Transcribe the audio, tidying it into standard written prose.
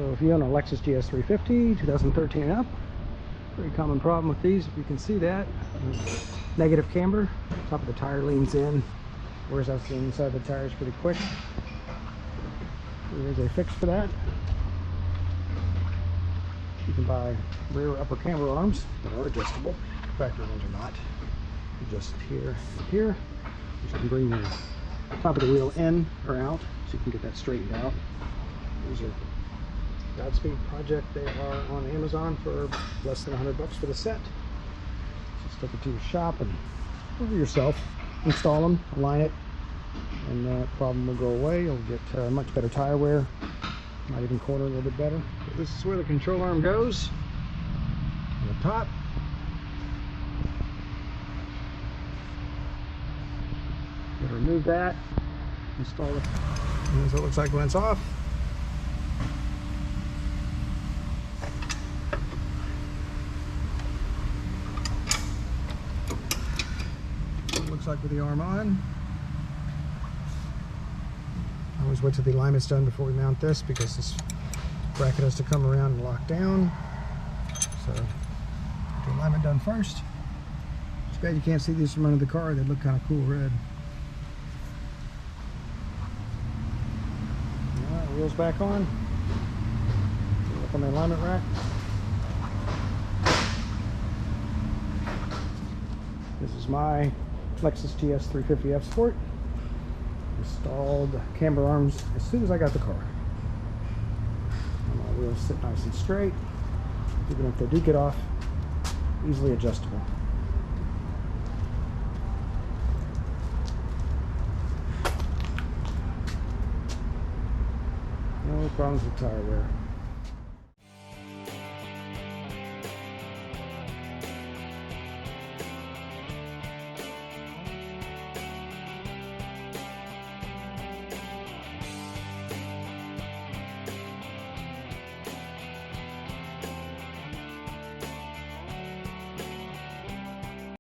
So if you own a Lexus GS350, 2013 and up, very common problem with these, if you can see that, negative camber, top of the tire leans in, wears out the inside of the tires pretty quick. There is a fix for that. You can buy rear upper camber arms that are adjustable. Factory ones are not. Just here and here. You can bring the top of the wheel in or out so you can get that straightened out. These are Godspeed project. They are on Amazon for less than $100 for the set. Just take it to your shop and over yourself, install them, align it, and that problem will go away. You'll get much better tire wear, might even corner a little bit better. But this is where the control arm goes on the top. You remove that, install it. Here's what it looks like when it's off. Looks like with the arm on. I always wait till the alignment's done before we mount this because this bracket has to come around and lock down. So get the alignment done first. It's bad you can't see these from under the car. They look kind of cool red. Alright, wheels back on. Look on the alignment rack. This is my Lexus GS350 F Sport. Installed camber arms as soon as I got the car. And my wheels sit nice and straight, even if they do get off, easily adjustable. No problems with tire wear.